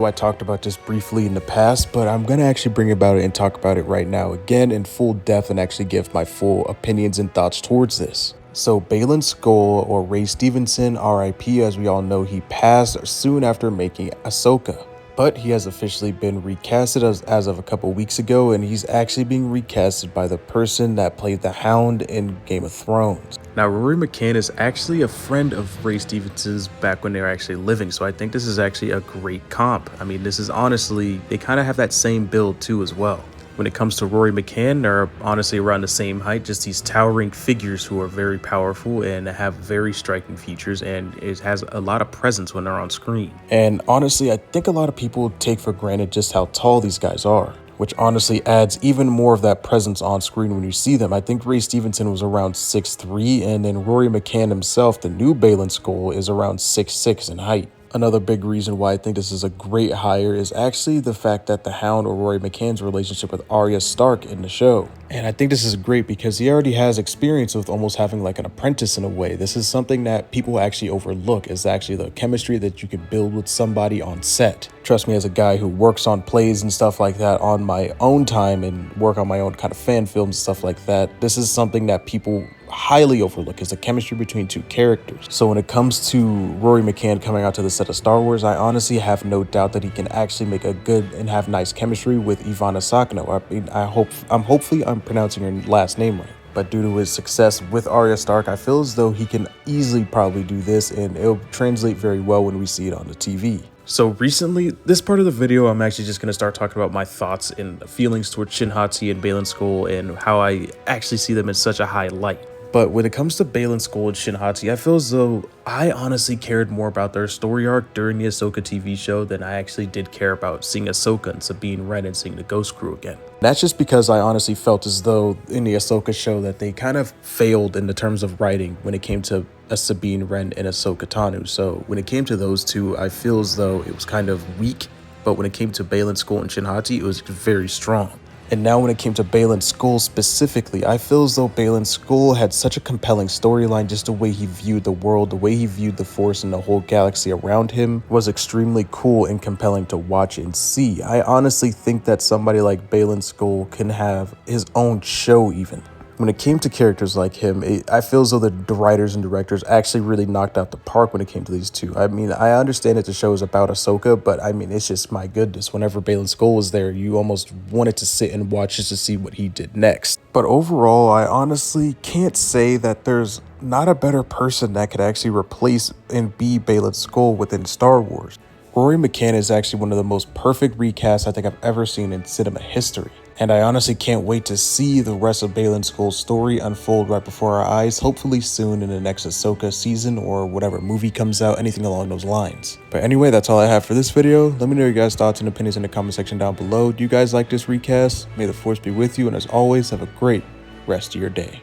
I talked about this briefly in the past, but I'm gonna actually bring about it and talk about it right now again in full depth and actually give my full opinions and thoughts towards this. So Baylan Skoll, or Ray Stevenson, RIP, as we all know, he passed soon after making Ahsoka. But he has officially been recasted as of a couple weeks ago, and he's actually being recasted by the person that played the Hound in Game of Thrones. Now, Rory McCann is actually a friend of Ray Stevenson's back when they were actually living, so I think this is actually a great comp. I mean, this is honestly, they kind of have that same build too as well. When it comes to Rory McCann, they're honestly around the same height, just these towering figures who are very powerful and have very striking features, and it has a lot of presence when they're on screen. And honestly, I think a lot of people take for granted just how tall these guys are, which honestly adds even more of that presence on screen when you see them. I think Ray Stevenson was around 6'3", and then Rory McCann himself, the new Baylan Skoll, is around 6'6" in height. Another big reason why I think this is a great hire is actually the fact that the Hound, or Rory McCann's relationship with Arya Stark in the show. And I think this is great because he already has experience with almost having like an apprentice in a way. This is something that people actually overlook, is actually the chemistry that you can build with somebody on set. Trust me, as a guy who works on plays and stuff like that on my own time and work on my own kind of fan films and stuff like that, this is something that people highly overlook, is the chemistry between two characters. So when it comes to Rory McCann coming out to the set of Star Wars, I honestly have no doubt that he can actually make a good and have nice chemistry with Ivana Sakno. I mean, hopefully I'm pronouncing her last name right. But due to his success with Arya Stark, I feel as though he can easily probably do this, and it'll translate very well when we see it on the TV. So recently, this part of the video, I'm actually just going to start talking about my thoughts and feelings towards Shin Hati and Baylan Skoll and how I actually see them in such a high light. But when it comes to Baylan Skoll and Shin Hati, I feel as though I honestly cared more about their story arc during the Ahsoka TV show than I actually did care about seeing Ahsoka and Sabine Wren and seeing the Ghost Crew again. That's just because I honestly felt as though in the Ahsoka show that they kind of failed in the terms of writing when it came to a Sabine Wren and Ahsoka Tano. So when it came to those two, I feel as though it was kind of weak. But when it came to Baylan Skoll and Shin Hati, it was very strong. And now when it came to Baylan Skoll specifically, I feel as though Baylan Skoll had such a compelling storyline. Just the way he viewed the world, the way he viewed the Force and the whole galaxy around him was extremely cool and compelling to watch and see. I honestly think that somebody like Baylan Skoll can have his own show even. When it came to characters like him, I feel as though the writers and directors actually really knocked out the park when it came to these two. I mean, I understand that the show is about Ahsoka, but I mean, it's just, my goodness, whenever Baylan Skoll was there, you almost wanted to sit and watch just to see what he did next. But overall, I honestly can't say that there's not a better person that could actually replace and be Baylan Skoll within Star Wars. Rory McCann is actually one of the most perfect recasts I think I've ever seen in cinema history. And I honestly can't wait to see the rest of Baylan Skoll's story unfold right before our eyes, hopefully soon in the next Ahsoka season or whatever movie comes out, anything along those lines. But anyway, that's all I have for this video. Let me know your guys' thoughts and opinions in the comment section down below. Do you guys like this recast? May the Force be with you, and as always, have a great rest of your day.